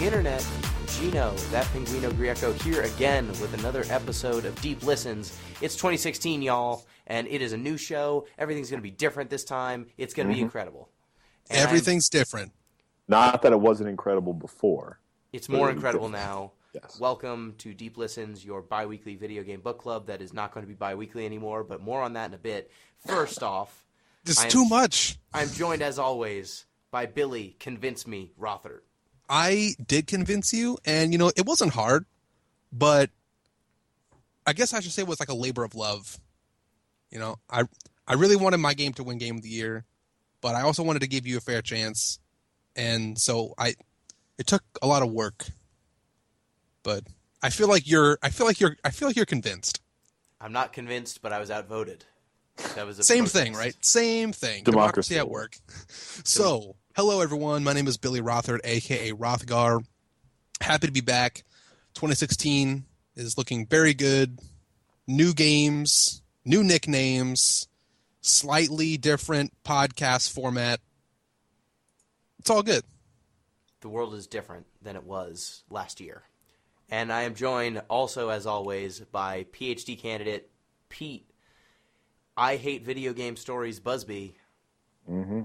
Internet. Gino, that Pinguino Greco, here again with another episode of Deep Listens. It's 2016, y'all, and it is a new show. Everything's going to be different this time. It's going to be incredible. And everything's different. Not that it wasn't incredible before. It's more incredible now. Yes. Welcome to Deep Listens, your bi-weekly video game book club that is not going to be bi-weekly anymore, but more on that in a bit. First off, Just too much. I'm joined, as always, by Billy Convince Me Rothert. I did convince you, and, it wasn't hard, but I guess I should say it was like a labor of love. I really wanted my game to win Game of the Year, but I also wanted to give you a fair chance, and so it took a lot of work. But I feel like you're convinced. I'm not convinced, but I was outvoted. That was a Same protest. thing, right? Same thing. Democracy at work. So, hello everyone. My name is Billy Rothert, aka Rothgar. Happy to be back. 2016 is looking very good. New games, new nicknames, slightly different podcast format. It's all good. The world is different than it was last year. And I am joined also, as always, by PhD candidate Pete. I hate video game stories, Busby. Mm-hmm.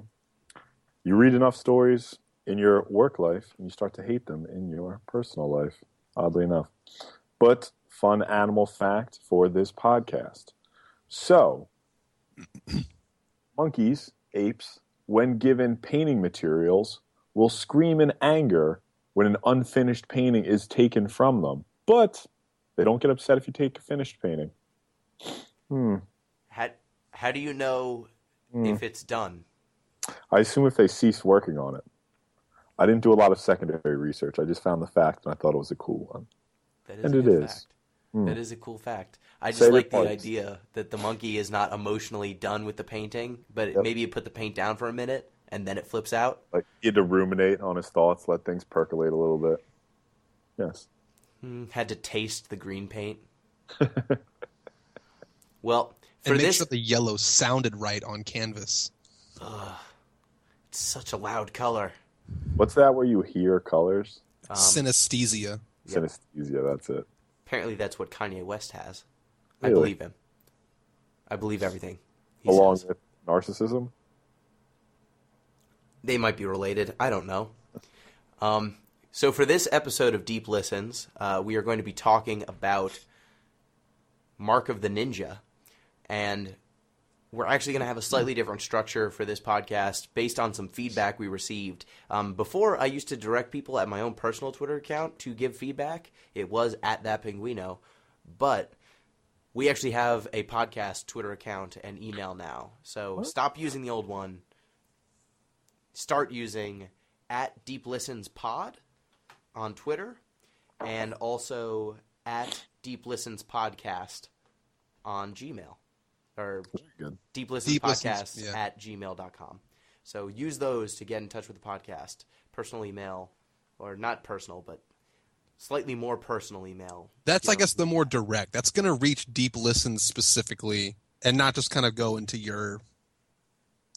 You read enough stories in your work life, and you start to hate them in your personal life, oddly enough. But fun animal fact for this podcast. So, monkeys, apes, when given painting materials, will scream in anger when an unfinished painting is taken from them. But they don't get upset if you take a finished painting. How do you know if it's done? I assume if they cease working on it. I didn't do a lot of secondary research. I just found the fact, and I thought it was a cool one. That is and a it good is. fact. That is a cool fact. I just Say like the the parts. idea that the monkey is not emotionally done with the painting, but maybe you put the paint down for a minute, and then it flips out. Like, he had to ruminate on his thoughts, let things percolate a little bit. Yes. Had to taste the green paint. Well, for And make this... sure the yellow sounded right on canvas. It's such a loud color. What's that where you hear colors? Synesthesia. Synesthesia, that's it. Apparently that's what Kanye West has. Really? I believe him. I believe everything he Along says. with narcissism? They might be related. I don't know. So for this episode of Deep Listens, we are going to be talking about Mark of the Ninja. And we're actually going to have a slightly different structure for this podcast based on some feedback we received. Before, I used to direct people at my own personal Twitter account to give feedback. It was @thatpinguino. But we actually have a podcast Twitter account and email now. So stop using the old one. Start using @DeepListensPod on Twitter and also @DeepListensPodcast on Gmail. Or Good. deeplistenspodcast at gmail.com. So use those to get in touch with the podcast. Personal email, or not personal, but slightly more personal email. That's, I guess, the more direct. That's going to reach Deep Listens specifically and not just kind of go into your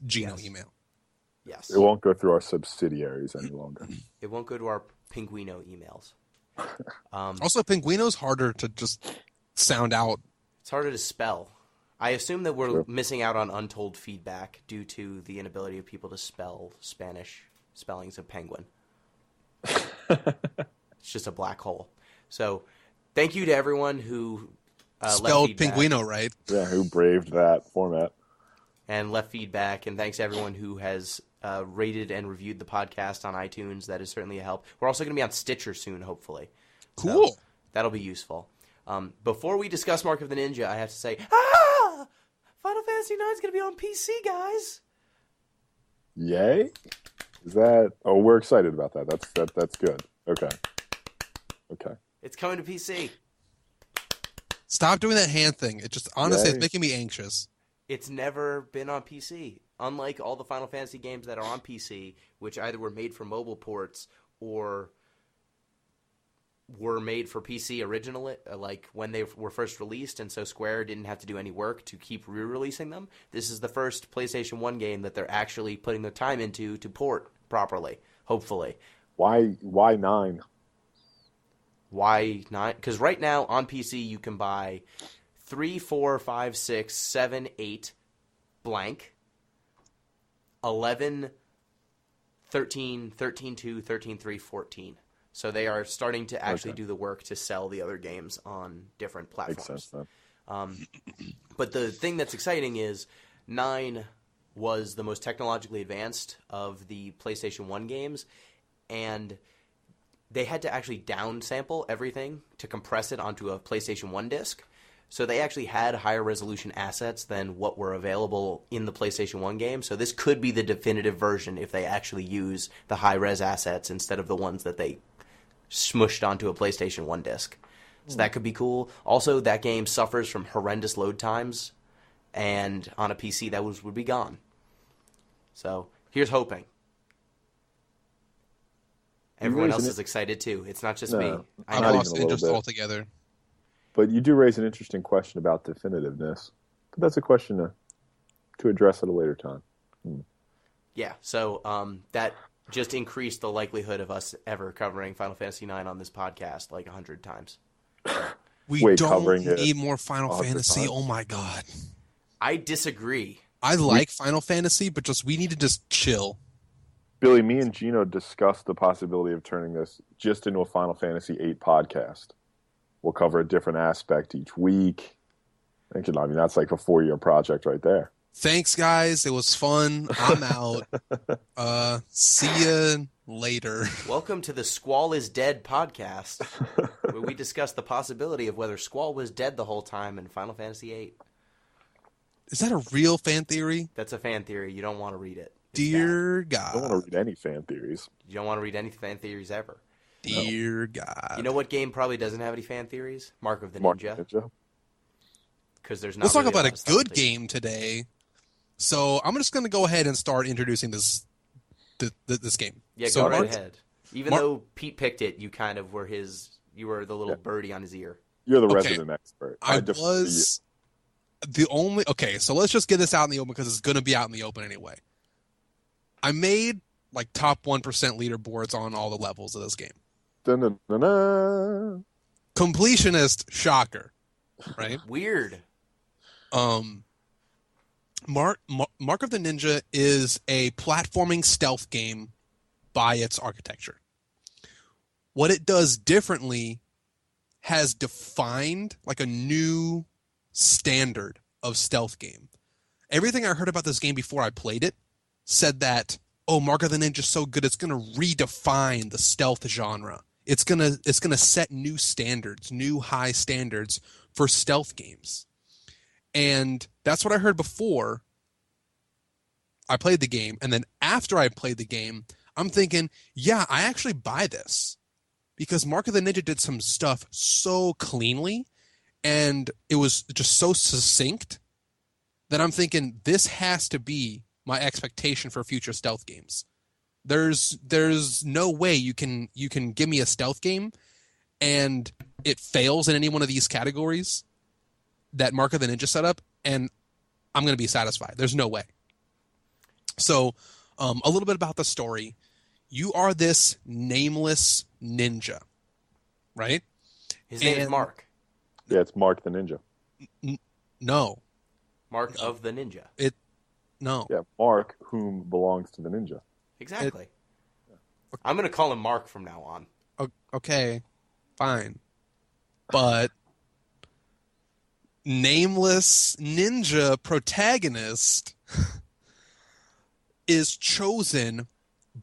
Gino email. Yes. It won't go through our subsidiaries any longer. It won't go to our Pinguino emails. Also, Pinguino's harder to just sound out. It's harder to spell. I assume that we're missing out on untold feedback due to the inability of people to spell Spanish spellings of penguin. It's just a black hole. So, thank you to everyone who Spelled left feedback. Pinguino right. Yeah, who braved that format? And left feedback, and thanks to everyone who has rated and reviewed the podcast on iTunes. That is certainly a help. We're also going to be on Stitcher soon, hopefully. Cool. So that'll be useful. Before we discuss Mark of the Ninja, I have to say, Final Fantasy IX is going to be on PC, guys. Yay? Is that... Oh, we're excited about that. That's good. Okay. It's coming to PC. Stop doing that hand thing. It just, honestly, Yay. it's making me anxious. It's never been on PC. Unlike all the Final Fantasy games that are on PC, which either were made for mobile ports or were made for PC originally, like when they were first released, and so Square didn't have to do any work to keep re-releasing them. This is the first PlayStation 1 game that they're actually putting their time into to port properly, hopefully. Why 9? Why not? Because right now on PC you can buy 3, 4, 5, 6, 7, 8 blank, 11, 13, 13, 2, 13, 3, 14. So they are starting to actually do the work to sell the other games on different platforms. Makes sense, then. But the thing that's exciting is 9 was the most technologically advanced of the PlayStation 1 games, and they had to actually downsample everything to compress it onto a PlayStation 1 disc. So they actually had higher resolution assets than what were available in the PlayStation 1 game. So this could be the definitive version if they actually use the high-res assets instead of the ones that they smushed onto a PlayStation 1 disc. So that could be cool. Also, that game suffers from horrendous load times, and on a PC that would be gone. So here's hoping. Everyone else is excited too. It's not just me. I Not lost even a little interest bit. altogether. But you do raise an interesting question about definitiveness. But that's a question to address at a later time. Yeah, so that just increased the likelihood of us ever covering Final Fantasy IX on this podcast like 100 times. We Wait, don't covering it need more Final 100 Fantasy. times? Oh my god. I disagree. I like Final Fantasy, but we need to just chill. Billy, me and Gino discussed the possibility of turning this just into a Final Fantasy VIII podcast. We'll cover a different aspect each week. I mean, that's like a 4-year project right there. Thanks, guys. It was fun. I'm out. See ya later. Welcome to the Squall is Dead podcast, where we discuss the possibility of whether Squall was dead the whole time in Final Fantasy VIII. Is that a real fan theory? That's a fan theory. You don't want to read it. It's Dear I don't God. want to read any fan theories. bad. You don't want to read any fan theories ever. Dear God. You know what game probably doesn't have any fan theories? Mark of the Mark Ninja. Ninja. Because there's not. Let's talk really about lot a of stuff good to- game today. So I'm just going to go ahead and start introducing this game. Yeah, So go right Mark- ahead. Even Mark- though Pete picked it, you kind of were you were the little birdie on his ear. You're the Okay. resident expert. I defer to was the only... Okay, so let's just get this out in the open because it's going to be out in the open anyway. I made like top 1% leaderboards on all the levels of this game. you. Dun-dun-dun-dun. Completionist, shocker, right? Weird. Mark of the Ninja is a platforming stealth game by its architecture. What it does differently has defined like a new standard of stealth game. Everything I heard about this game before I played it said that, oh, Mark of the Ninja is so good, it's going to redefine the stealth genre. It's gonna set new standards, new high standards for stealth games. And that's what I heard before I played the game. And then after I played the game, I'm thinking, yeah, I actually buy this. Because Mark of the Ninja did some stuff so cleanly and it was just so succinct that I'm thinking this has to be my expectation for future stealth games. There's no way you can give me a stealth game and it fails in any one of these categories that Mark of the Ninja set up, and I'm going to be satisfied. There's no way. So, a little bit about the story. You are this nameless ninja, right? His name is And- Mark. Yeah, it's Mark the Ninja. No. Mark of the Ninja. No. Yeah, Mark, whom belongs to the ninja. Exactly. I'm going to call him Mark from now on. Okay. Fine. But nameless ninja protagonist is chosen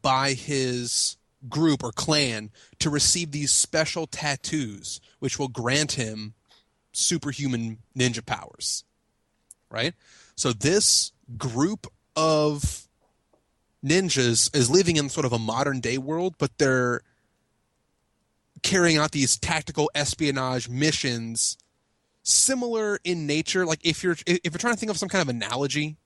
by his group or clan to receive these special tattoos which will grant him superhuman ninja powers, right? So this group of ninjas is living in sort of a modern day world, but they're carrying out these tactical espionage missions similar in nature. Like if you're trying to think of some kind of analogy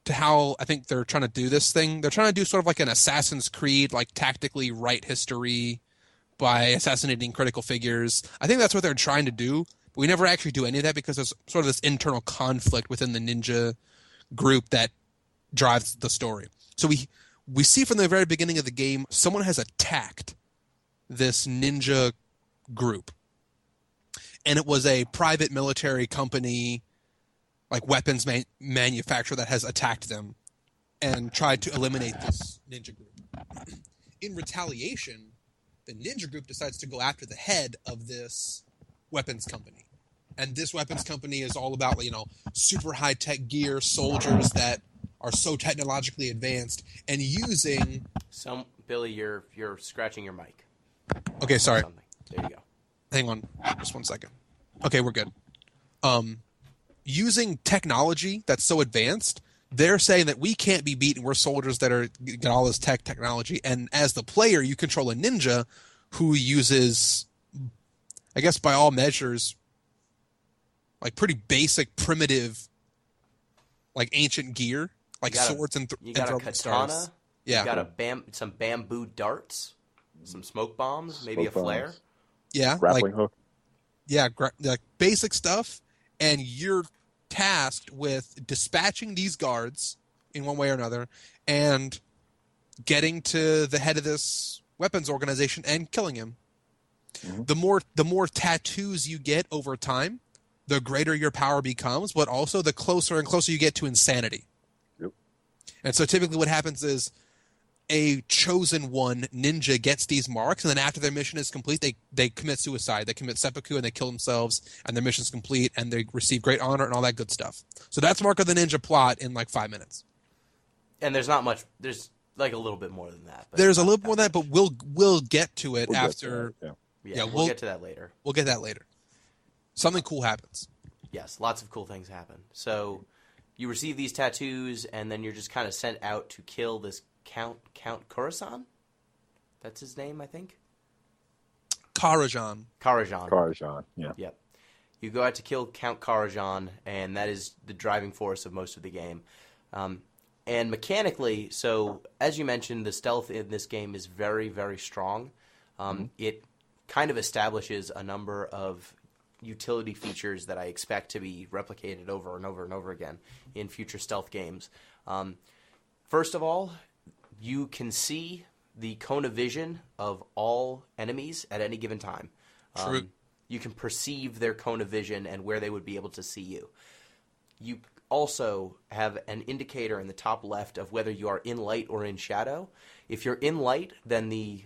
to how I think they're trying to do this thing, they're trying to do sort of like an Assassin's Creed, like tactically write history by assassinating critical figures. I think that's what they're trying to do, but we never actually do any of that because there's sort of this internal conflict within the ninja group that drives the story. So we see from the very beginning of the game, someone has attacked this ninja group. And it was a private military company, like weapons manufacturer, that has attacked them and tried to eliminate this ninja group. In retaliation, the ninja group decides to go after the head of this weapons company. And this weapons company is all about, super high-tech gear, soldiers that are so technologically advanced, and using... Billy, you're scratching your mic. Okay, sorry. There you go. Hang on, just 1 second. Okay, we're good. Using technology that's so advanced, they're saying that we can't be beaten. We're soldiers that got all this technology, and as the player, you control a ninja who uses, I guess by all measures, like pretty basic, primitive, like ancient gear, like swords and you got a katana. Stars. Yeah, you got some bamboo darts, some smoke bombs, maybe a flare. Yeah, grappling hook. Yeah, like basic stuff, and you're tasked with dispatching these guards in one way or another, and getting to the head of this weapons organization and killing him. Mm-hmm. The more tattoos you get over time, the greater your power becomes, but also the closer and closer you get to insanity. Yep. And so typically what happens is a chosen one ninja gets these marks, and then after their mission is complete, they commit suicide. They commit seppuku, and they kill themselves, and their mission's complete, and they receive great honor and all that good stuff. So that's Mark of the Ninja plot in like 5 minutes. And there's not much. There's like a little bit more than that. There's a little more than that, but we'll get to it after. Yeah, we'll get to that later. We'll get that later. Something cool happens. Yes, lots of cool things happen. So you receive these tattoos, and then you're just kind of sent out to kill this Count Khorasan? That's his name, I think? Karajan, yeah. Yep. You go out to kill Count Karajan, and that is the driving force of most of the game. And mechanically, so as you mentioned, the stealth in this game is very, very strong. It kind of establishes a number of utility features that I expect to be replicated over and over and over again in future stealth games. First of all, you can see the cone of vision of all enemies at any given time. True. You can perceive their cone of vision and where they would be able to see you. You also have an indicator in the top left of whether you are in light or in shadow. If you're in light, then the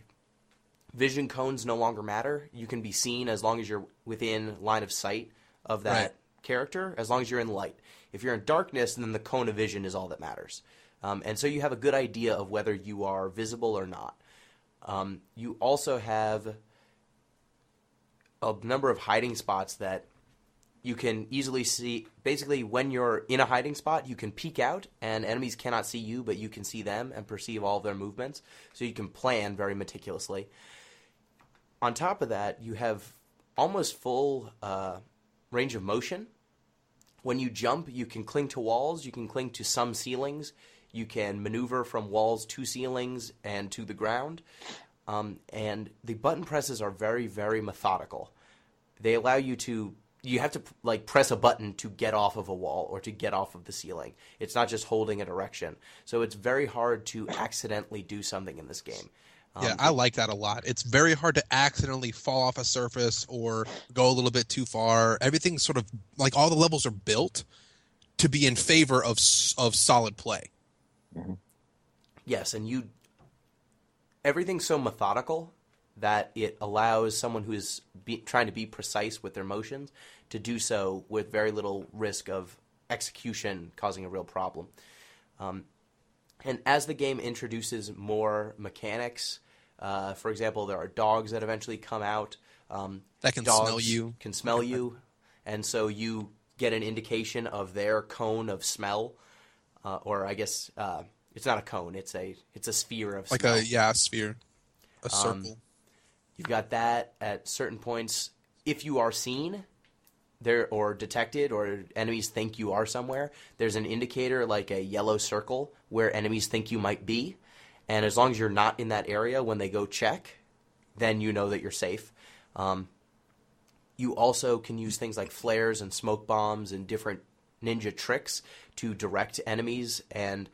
vision cones no longer matter. You can be seen as long as you're within line of sight of that character, as long as you're in light. If you're in darkness, then the cone of vision is all that matters. And so you have a good idea of whether you are visible or not. You also have a number of hiding spots that you can easily see. Basically, when you're in a hiding spot, you can peek out, and enemies cannot see you, but you can see them and perceive all of their movements. So you can plan very meticulously. On top of that, you have almost full range of motion. When you jump, you can cling to walls. You can cling to some ceilings. You can maneuver from walls to ceilings and to the ground. And the button presses are very, very methodical. They allow you to... You have to press a button to get off of a wall or to get off of the ceiling. It's not just holding a direction. So it's very hard to accidentally do something in this game. Yeah, I like that a lot. It's very hard to accidentally fall off a surface or go a little bit too far. Everything's sort of like all the levels are built to be in favor of solid play. Mm-hmm. Yes, and everything's so methodical that it allows someone who is trying to be precise with their motions to do so with very little risk of execution causing a real problem. And as the game introduces more mechanics, for example, there are dogs that eventually come out. That can smell you. Can smell you, and so you get an indication of their cone of smell, or I guess it's not a cone; it's a sphere of smell. A sphere, a circle. You've got that at certain points. If you are seen there or detected or enemies think you are somewhere, there's an indicator like a yellow circle where enemies think you might be. And as long as you're not in that area when they go check, then you know that you're safe. You also can use things like flares and smoke bombs and different ninja tricks to direct enemies. And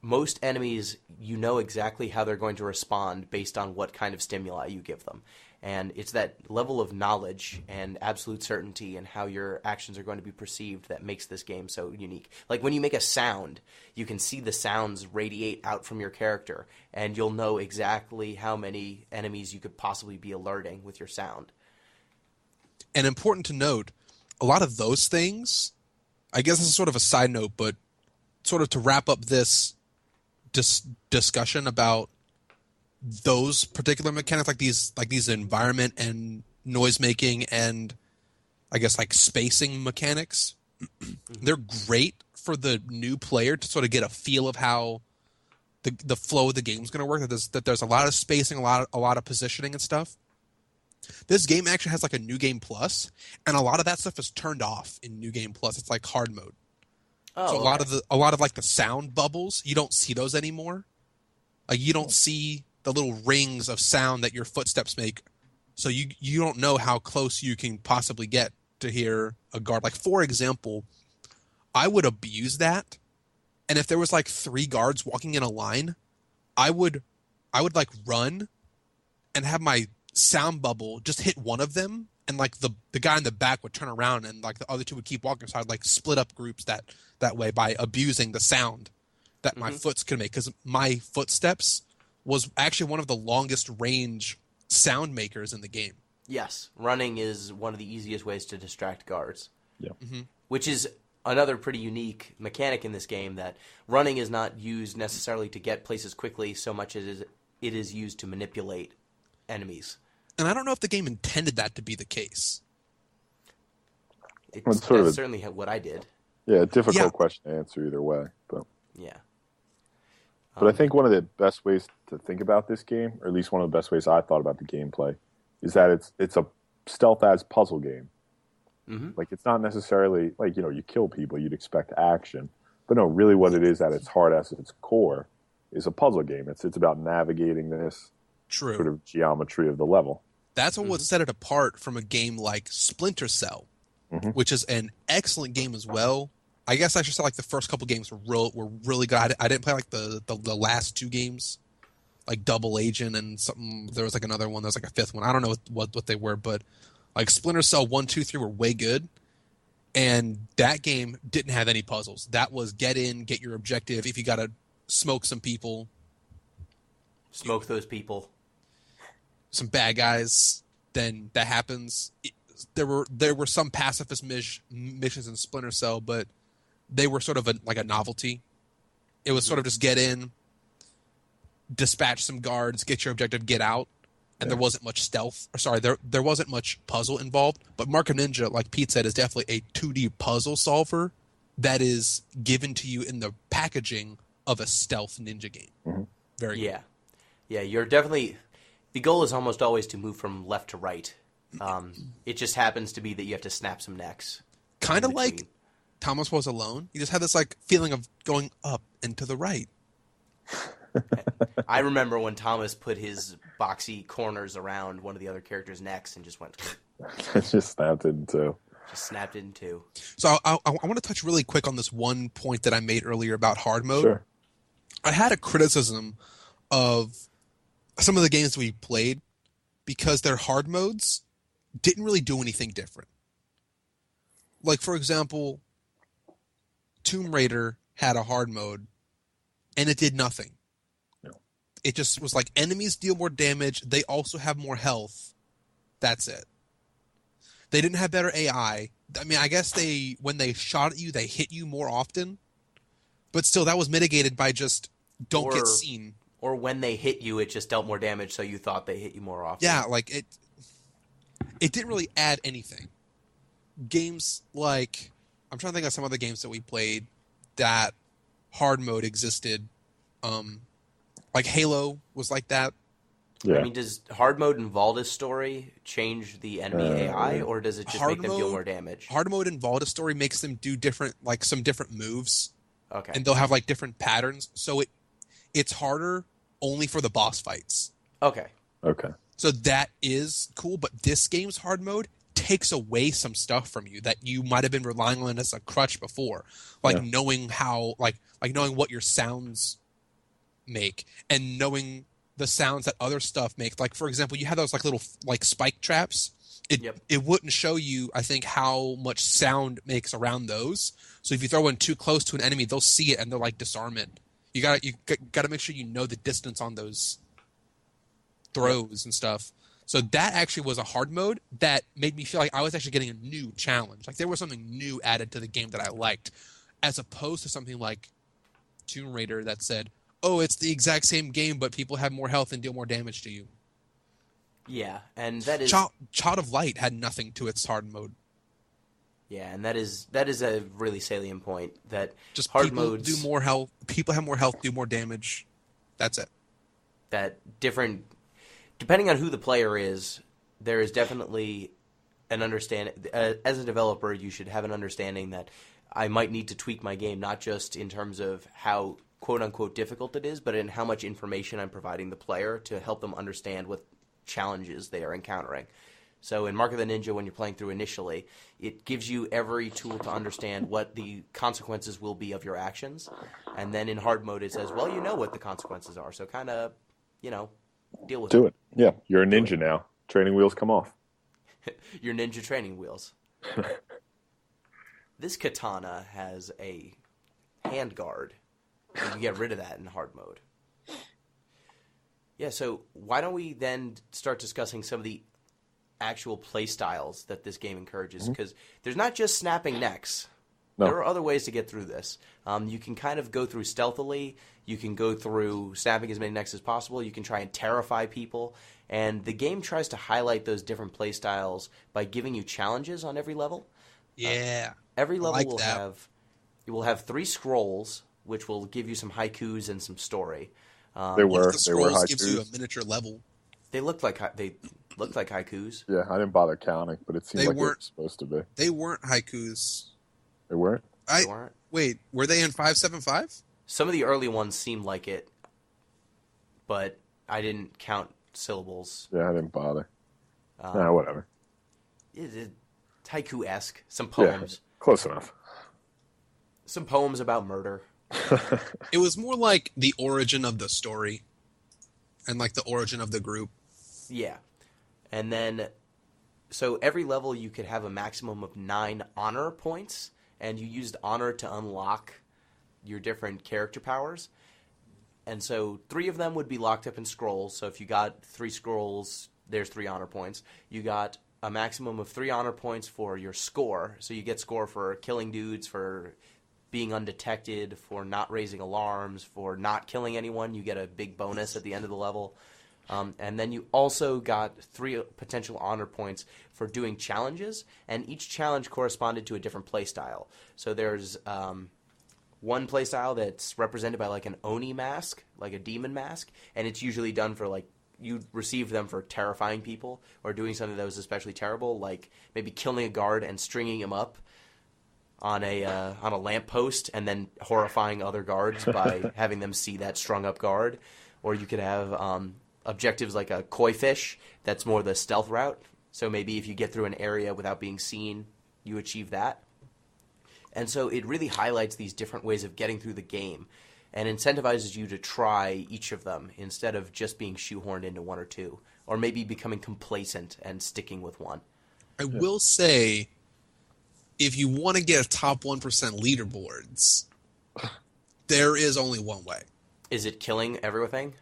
most enemies, you know exactly how they're going to respond based on what kind of stimuli you give them. And it's that level of knowledge and absolute certainty in how your actions are going to be perceived that makes this game so unique. Like when you make a sound, you can see the sounds radiate out from your character, and you'll know exactly how many enemies you could possibly be alerting with your sound. And important to note, a lot of those things, I guess this is sort of a side note, but sort of to wrap up this discussion about those particular mechanics, like these environment and noise making and I guess like spacing mechanics, they're great for the new player to sort of get a feel of how the flow of the game's going to work. That there's a lot of spacing, a lot of positioning and stuff. This game actually has like a New Game Plus, and a lot of that stuff is turned off in New Game Plus. It's like hard mode. Oh, So a lot of like the sound bubbles, you don't see those anymore. Like you don't see the little rings of sound that your footsteps make. So you don't know how close you can possibly get to hear a guard. Like for example, I would abuse that. And if there was like 3 guards walking in a line, I would like run and have my sound bubble just hit one of them, and like the guy in the back would turn around and like the other 2 would keep walking. So I'd like split up groups that way by abusing the sound that my foots could make, because my footsteps was actually one of the longest range sound makers in the game. Yes, running is one of the easiest ways to distract guards. Yeah. Mm-hmm. Which is another pretty unique mechanic in this game, that running is not used necessarily to get places quickly so much as it is used to manipulate enemies. And I don't know if the game intended that to be the case. That's certainly what I did. Yeah, a difficult question to answer either way. But yeah. But I think one of the best ways to think about this game, or at least one of the best ways I thought about the gameplay, is that it's a stealth as puzzle game. Mm-hmm. Like it's not necessarily like, you kill people, you'd expect action. But no, really what it is at its heart, as its core, is a puzzle game. It's about navigating this sort of geometry of the level. That's what would set it apart from a game like Splinter Cell, which is an excellent game as well. I guess I should say like the first couple games were really good. I didn't play like the last 2 games, like Double Agent and something. There was like another one. There was like a 5th one. I don't know what they were, but like Splinter Cell 1, 2, 3 were way good. And that game didn't have any puzzles. That was get in, get your objective. If you got to smoke some people. Smoke those people. Some bad guys, then that happens. There were some pacifist missions in Splinter Cell, but they were sort of like a novelty. It was sort of just get in, dispatch some guards, get your objective, get out, and there wasn't much stealth. Or sorry, there wasn't much puzzle involved. But Mark of Ninja, like Pete said, is definitely a 2D puzzle solver that is given to you in the packaging of a stealth ninja game. Mm-hmm. Very good. Yeah, you're definitely... The goal is almost always to move from left to right. It just happens to be that you have to snap some necks. Kind of like Thomas Was Alone. You just have this like feeling of going up and to the right. I remember when Thomas put his boxy corners around one of the other characters' necks and just went... Just snapped it in 2. Just snapped it in 2. So I want to touch really quick on this one point that I made earlier about hard mode. Sure. I had a criticism of some of the games we played because their hard modes didn't really do anything different. Like, for example, Tomb Raider had a hard mode, and it did nothing. No. It just was like, enemies deal more damage, they also have more health. That's it. They didn't have better AI. I mean, I guess when they shot at you, they hit you more often. But still, that was mitigated by just don't get seen. Or when they hit you, it just dealt more damage, so you thought they hit you more often. Yeah, like it didn't really add anything. Games like, I'm trying to think of some other games that we played that hard mode existed. Like Halo was like that. Yeah. Yeah. I mean, does hard mode in Valda's story change the enemy AI, or does it just make them deal more damage? Hard mode in Valda's story makes them do some different moves. Okay. And they'll have like different patterns. So it's harder only for the boss fights. Okay. So that is cool, but this game's hard mode takes away some stuff from you that you might have been relying on as a crutch before. Like knowing how, like knowing what your sounds make, and knowing the sounds that other stuff makes. Like, for example, you have those like little like spike traps. It wouldn't show you, I think, how much sound it makes around those. So if you throw one too close to an enemy, they'll see it and they'll like disarm it. You gotta make sure you know the distance on those throws and stuff. So that actually was a hard mode that made me feel like I was actually getting a new challenge. Like there was something new added to the game that I liked, as opposed to something like Tomb Raider that said, "Oh, it's the exact same game, but people have more health and deal more damage to you." Yeah, and that is Child of Light had nothing to its hard mode. Yeah, and that is a really salient point. That just hard people modes do more health. People have more health, do more damage. That's it. That different, depending on who the player is, there is definitely an understanding. As a developer, you should have an understanding that I might need to tweak my game, not just in terms of how quote unquote difficult it is, but in how much information I'm providing the player to help them understand what challenges they are encountering. So in Mark of the Ninja, when you're playing through initially, it gives you every tool to understand what the consequences will be of your actions. And then in hard mode, it says, well, you know what the consequences are. So kind of, deal with it. Do it. Yeah, you're a ninja now. Training wheels come off. Your ninja training wheels. This katana has a handguard. You can get rid of that in hard mode. Yeah, so why don't we then start discussing some of the actual play styles that this game encourages? Because there's not just snapping necks. No. There are other ways to get through this. You can kind of go through stealthily. You can go through snapping as many necks as possible. You can try and terrify people. And the game tries to highlight those different play styles by giving you challenges on every level. Yeah. Every level will have 3 scrolls, which will give you some haikus and some story. They were haikus. Gives you a miniature level. They looked like haikus. Yeah, I didn't bother counting, but it seemed like they were supposed to be. They weren't haikus. They weren't? They weren't. Wait, were they in 5.7.5? Some of the early ones seemed like it, but I didn't count syllables. Yeah, I didn't bother. Whatever. It's haiku-esque. Some poems. Yeah, close enough. Some poems about murder. It was more like the origin of the story and like the origin of the group. Yeah. And then, so every level you could have a maximum of 9 honor points, and you used honor to unlock your different character powers. And so 3 of them would be locked up in scrolls. So if you got 3 scrolls, there's 3 honor points. You got a maximum of 3 honor points for your score. So you get score for killing dudes, for being undetected, for not raising alarms, for not killing anyone. You get a big bonus at the end of the level. And then you also got 3 potential honor points for doing challenges, and each challenge corresponded to a different playstyle. So there's one playstyle that's represented by like an Oni mask, like a demon mask, and it's usually done for like, you receive them for terrifying people or doing something that was especially terrible, like maybe killing a guard and stringing him up on a lamppost and then horrifying other guards by having them see that strung up guard. Or you could have objectives like a koi fish, that's more the stealth route. So maybe if you get through an area without being seen, you achieve that. And so it really highlights these different ways of getting through the game and incentivizes you to try each of them instead of just being shoehorned into 1 or 2, or maybe becoming complacent and sticking with one. I will say, if you want to get a top 1% leaderboards, there is only one way. Is it killing everything?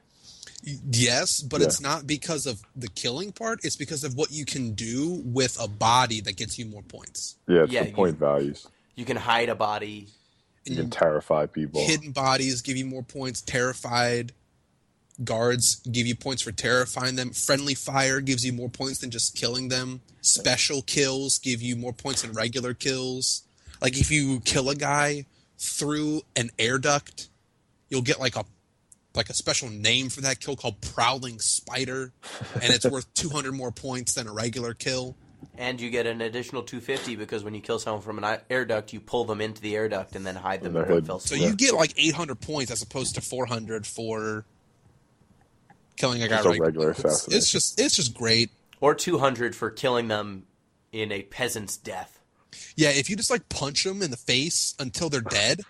Yes, but it's not because of the killing part. It's because of what you can do with a body that gets you more points. Yeah, it's the point values. You can hide a body. You can terrify people. Hidden bodies give you more points. Terrified guards give you points for terrifying them. Friendly fire gives you more points than just killing them. Special kills give you more points than regular kills. Like if you kill a guy through an air duct, you'll get like a special name for that kill called Prowling Spider, and it's worth 200 more points than a regular kill. And you get an additional 250 because when you kill someone from an air duct, you pull them into the air duct and then hide them in one fell swoop. So you get like 800 points as opposed to 400 for killing a guy regular assassination. It's just great. Or 200 for killing them in a peasant's death. Yeah, if you just like punch them in the face until they're dead,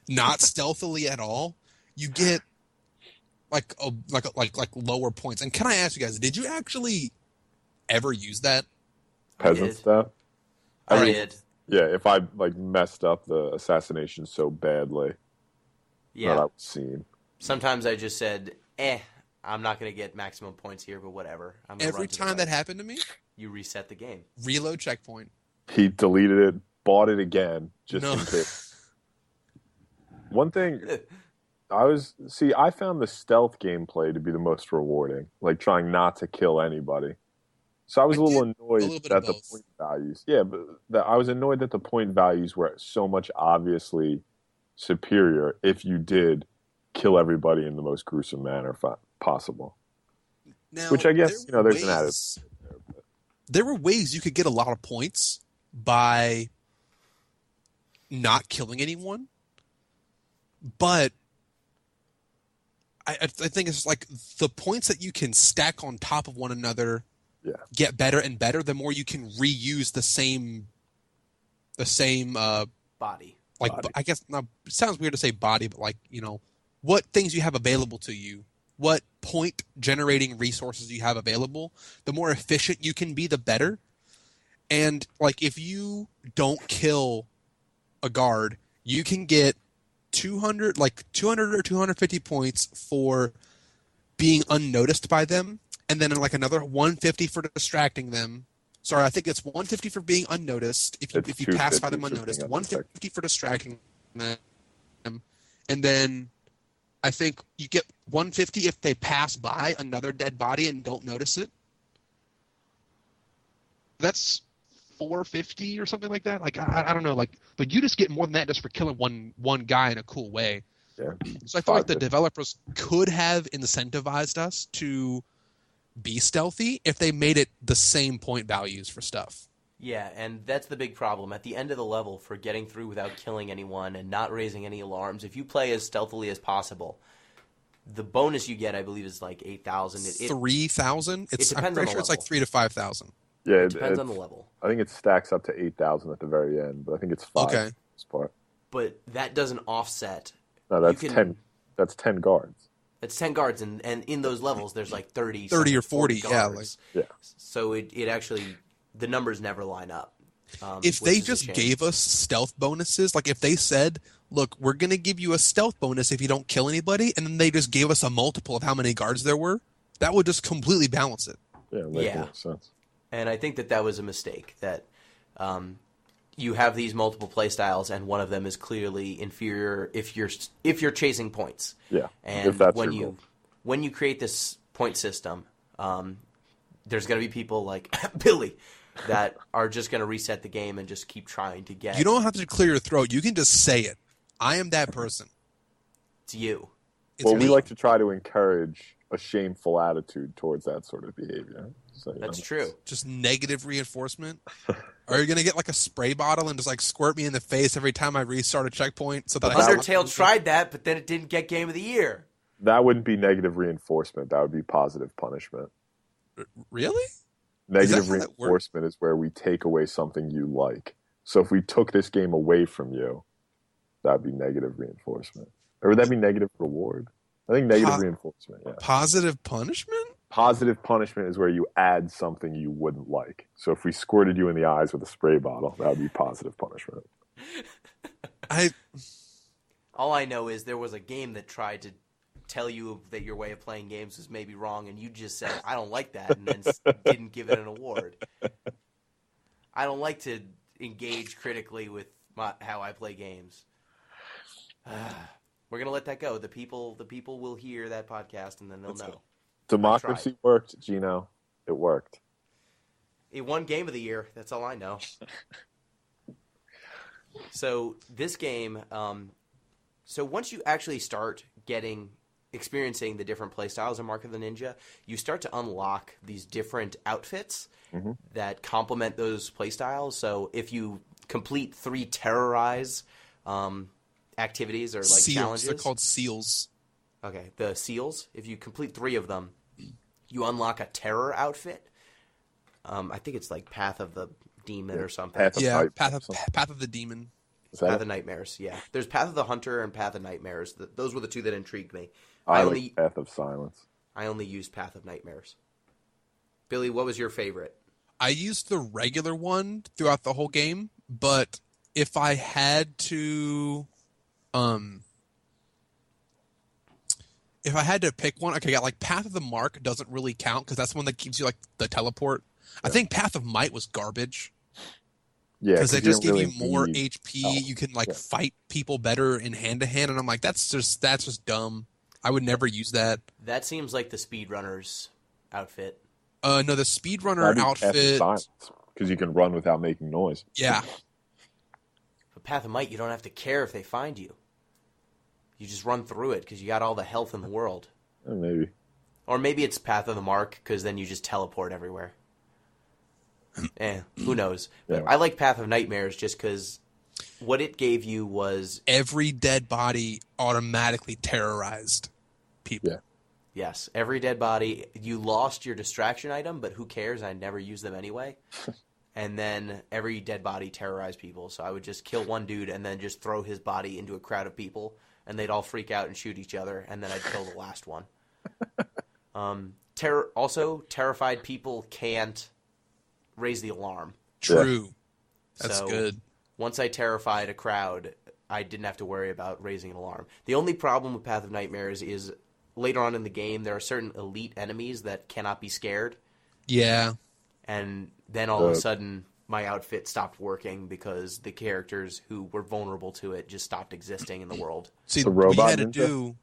not stealthily at all, you get like lower points. And can I ask you guys, did you actually ever use that? Peasant did. stuff. I mean, did. Yeah, if I like messed up the assassination so badly that Yeah. I was seen. Sometimes I just said, I'm not going to get maximum points here, but whatever. I'm gonna Every run to the time right. that happened to me, You reset the game. reload checkpoint. He deleted it, bought it again, just No. in case. One thing I found the stealth gameplay to be the most rewarding, like trying not to kill anybody. So I was I a little did annoyed a little bit of that the both. point values. Yeah, but I was annoyed that the point values were so much obviously superior if you did kill everybody in the most gruesome manner possible. Now, Which I guess, there's an added. There were ways you could get a lot of points by not killing anyone, but I think it's like the points that you can stack on top of one another get better and better the more you can reuse the same body. Like, body. I guess now it sounds weird to say body, but like, what things you have available to you, what point generating resources you have available, the more efficient you can be, the better. And like, if you don't kill a guard, you can get 200 or 250 points for being unnoticed by them, and then like another 150 for distracting them. Sorry, I think it's 150 for being unnoticed if you pass by them unnoticed, 150 for distracting them, and then I think you get 150 if they pass by another dead body and don't notice it. That's 450 or something like that. Like I don't know, but you just get more than that just for killing one guy in a cool way. Yeah. So I feel like the developers could have incentivized us to be stealthy if they made it the same point values for stuff. Yeah, and that's the big problem. At the end of the level, for getting through without killing anyone and not raising any alarms, if you play as stealthily as possible, the bonus you get, I believe, is like 8,000. 3,000? I'm pretty sure it's like 3,000 to 5,000. Yeah, it depends on the level. I think it stacks up to 8,000 at the very end, but I think it's 5 for this part. But that doesn't offset. No, that's 10. That's 10 guards. It's 10 guards, and in those levels, there's like 30 or 40 guards. Yeah. So it actually, the numbers never line up. If they just gave us stealth bonuses, like if they said, look, we're going to give you a stealth bonus if you don't kill anybody, and then they just gave us a multiple of how many guards there were, that would just completely balance it. Yeah, makes more sense. And I think that was a mistake, that you have these multiple playstyles, and one of them is clearly inferior if you're chasing points. Yeah, and if that's when you create this point system, there's going to be people like Billy that are just going to reset the game and just keep trying to get. You don't have to clear your throat. You can just say it. I am that person. It's you. It's me. We like to try to encourage a shameful attitude towards that sort of behavior. So, That's true. Just negative reinforcement. Are you going to get like a spray bottle and just like squirt me in the face every time I restart a checkpoint so that Undertale tried that, but then it didn't get Game of the Year. That wouldn't be negative reinforcement. That would be positive punishment. Really? Negative reinforcement is where we take away something you like. So if we took this game away from you, that would be negative reinforcement. Or would that be negative reward? I think negative reinforcement, yeah. Positive punishment? Positive punishment is where you add something you wouldn't like. So if we squirted you in the eyes with a spray bottle, that would be positive punishment. All I know is there was a game that tried to tell you that your way of playing games was maybe wrong, and you just said, I don't like that, and then didn't give it an award. I don't like to engage critically with how I play games. We're going to let that go. The people will hear that podcast, and then they'll know. Democracy worked, Gino. It worked. It won Game of the Year. That's all I know. So this game, so once you actually start experiencing the different playstyles of Mark of the Ninja, you start to unlock these different outfits that complement those playstyles. So if you complete 3 terrorize activities or like seals. Challenges. They're called seals. Okay, the seals. If you complete 3 of them, you unlock a terror outfit. I think it's like Path of the Demon or something. Path of the Demon. Is that Path it? of Nightmares, yeah. There's Path of the Hunter and Path of Nightmares. Those were the two that intrigued me. I like Path of Silence. I only used Path of Nightmares. Billy, what was your favorite? I used the regular one throughout the whole game, but if I had to, if I had to pick one, okay, yeah, like Path of the Mark doesn't really count because that's the one that gives you like the teleport. I think Path of Might was garbage. Yeah, because they just give really you more need HP. health. You can like fight people better in hand to hand, and I'm like, that's just dumb. I would never use that. That seems like the speedrunner's outfit. No, the speedrunner outfit. Because you can run without making noise. Yeah. But Path of Might, you don't have to care if they find you. You just run through it because you got all the health in the world. Maybe. Or maybe it's Path of the Mark because then you just teleport everywhere. Who knows? But I like Path of Nightmares just because what it gave you was... every dead body automatically terrorized people. Yeah. Yes, every dead body. You lost your distraction item, but who cares? I never use them anyway. And then every dead body terrorized people. So I would just kill one dude and then just throw his body into a crowd of people. And they'd all freak out and shoot each other. And then I'd kill the last one. Also, terrified people can't raise the alarm. True. That's good. Once I terrified a crowd, I didn't have to worry about raising an alarm. The only problem with Path of Nightmares is later on in the game, there are certain elite enemies that cannot be scared. Yeah. And then all of a sudden, my outfit stopped working because the characters who were vulnerable to it just stopped existing in the world. See, the robot we had to ninja? do...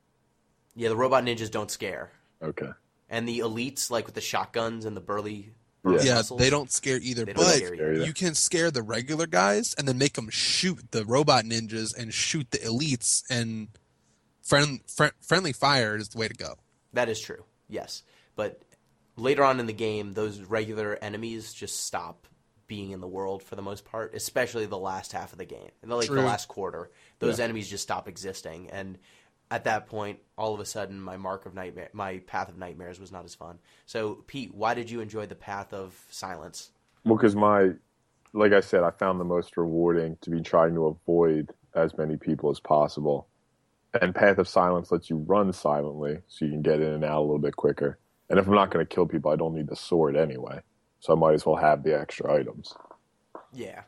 Yeah, the robot ninjas don't scare. Okay. And the elites, like with the shotguns and the burly Yeah, muscles, they don't scare either. they don't But scare either. you can scare the regular guys and then make them shoot the robot ninjas and shoot the elites, and friendly fire is the way to go. That is true, yes. But later on in the game, those regular enemies just stop being in the world for the most part, especially the last half of the game. Like the last quarter, those enemies just stop existing. And at that point, all of a sudden, my Path of Nightmares was not as fun. So, Pete, why did you enjoy the Path of Silence? Well, because like I said, I found the most rewarding to be trying to avoid as many people as possible. And Path of Silence lets you run silently, so you can get in and out a little bit quicker. And if I'm not going to kill people, I don't need the sword anyway. So I might as well have the extra items. Yeah.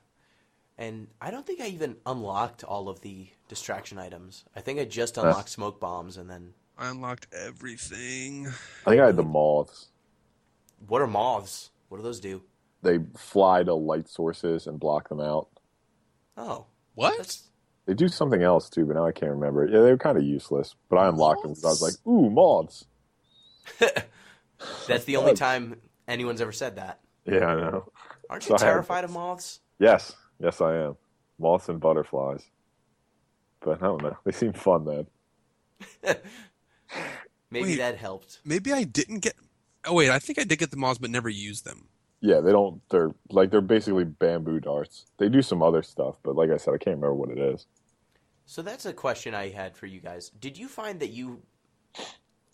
And I don't think I even unlocked all of the distraction items. I think I just unlocked smoke bombs and then... I unlocked everything. I think I had the moths. What are moths? What do those do? They fly to light sources and block them out. Oh. What? They do something else too, but now I can't remember. Yeah, they were kind of useless, but I unlocked them because I was like, ooh, moths. That's the only time anyone's ever said that. Yeah, I know. Aren't you terrified of moths? Yes, I am. Moths and butterflies. But I don't know. They seem fun, man. Maybe that helped. Maybe I didn't get... Oh, wait, I think I did get the moths, but never used them. Yeah, they're basically bamboo darts. They do some other stuff, but like I said, I can't remember what it is. So that's a question I had for you guys. Did you find that you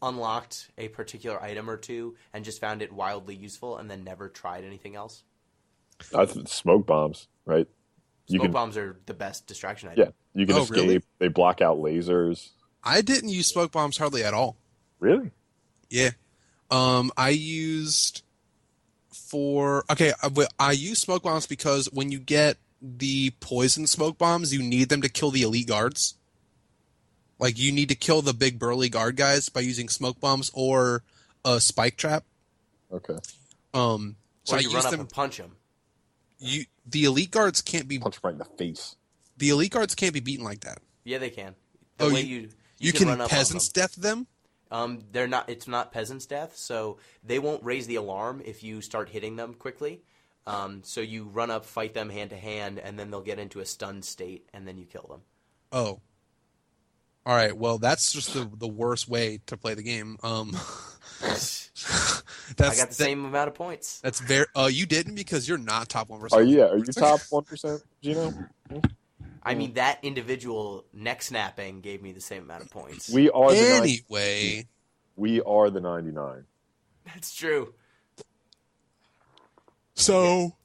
unlocked a particular item or two and just found it wildly useful and then never tried anything else? Smoke bombs, right? Smoke bombs are the best distraction item. Yeah, you can escape. Really? They block out lasers. I didn't use smoke bombs hardly at all. Really? Yeah. I used I use smoke bombs because when you get the poison smoke bombs, you need them to kill the elite guards. Like, you need to kill the big burly guard guys by using smoke bombs or a spike trap. Okay. So I you run up and punch them. The elite guards can't be... Punch right in the face. The elite guards can't be beaten like that. Yeah, they can. You can run up peasants death them? They're not. It's not peasants' death, so they won't raise the alarm if you start hitting them quickly. So you run up, fight them hand to hand, and then they'll get into a stunned state, and then you kill them. Oh. All right. Well, that's just the worst way to play the game. I got the same amount of points. That's very. You didn't, because you're not top 1%. Oh yeah, are you top 1%, Gino? I mean, that individual neck snapping gave me the same amount of points. We are we are the 99. That's true. So,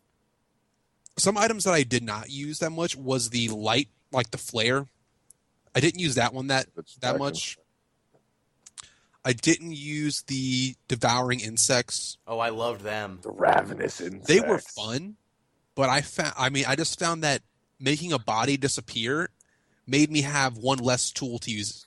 some items that I did not use that much was the light like the flare. I didn't use that one that Distraction. much. I didn't use the devouring insects. Oh, I loved them. The ravenous insects. They were fun, but I just found that making a body disappear made me have one less tool to use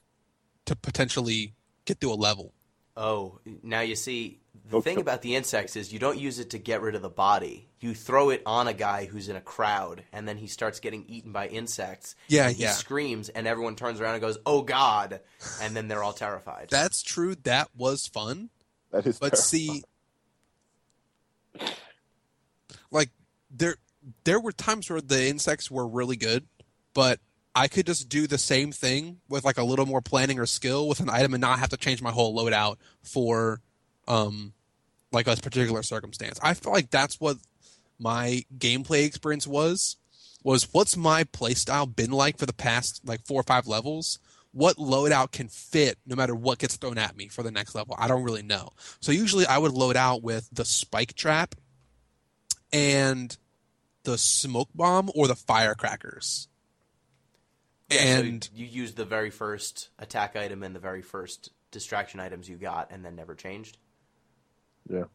to potentially get through a level. Oh, now you see, the thing about the insects is you don't use it to get rid of the body. You throw it on a guy who's in a crowd, and then he starts getting eaten by insects. Yeah, He screams, and everyone turns around and goes, "Oh, God!" And then they're all terrified. That's true. That was fun. That is But see, like, there were times where the insects were really good, but I could just do the same thing with like a little more planning or skill with an item and not have to change my whole loadout for like a particular circumstance. I feel like that's what my gameplay experience was what's my playstyle been like for the past like 4 or 5 levels? What loadout can fit no matter what gets thrown at me for the next level? I don't really know. So usually I would load out with the spike trap and the smoke bomb or the firecrackers. Yeah, And so you used the very first attack item and the very first distraction items you got, and then never changed. Yeah.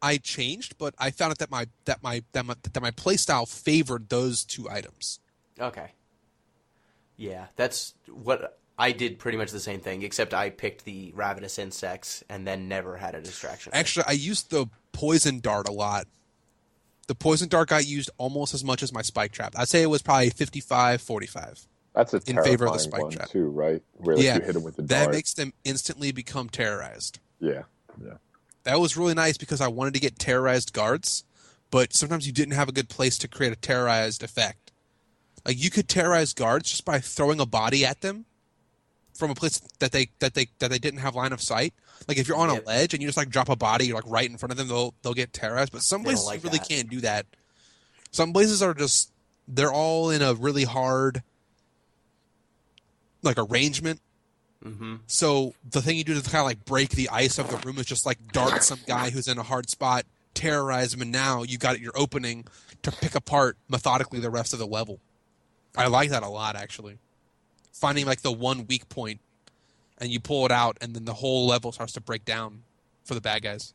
I changed, but I found out that my playstyle favored those 2 items. Okay. Yeah, that's what I did. Pretty much the same thing, except I picked the ravenous insects and then never had a distraction. Actually, I used the poison dart a lot. The poison dart got used almost as much as my spike trap. I'd say it was probably 55-45. That's a in terrifying favor of the spike one trap. too, right? Where like, you hit them with the that dart. makes them instantly become terrorized. Yeah. That was really nice because I wanted to get terrorized guards, but sometimes you didn't have a good place to create a terrorized effect. Like you could terrorize guards just by throwing a body at them from a place that they didn't have line of sight. Like if you're on a ledge and you just like drop a body like right in front of them, they'll get terrorized. But some places you really can't do that. Some places are just they're all in a really hard like arrangement. Mm-hmm. So the thing you do to kind of like break the ice of the room is just like dart some guy who's in a hard spot, terrorize him, and now you got your opening to pick apart methodically the rest of the level. I like that a lot, actually. Finding like the one weak point, and you pull it out, and then the whole level starts to break down for the bad guys.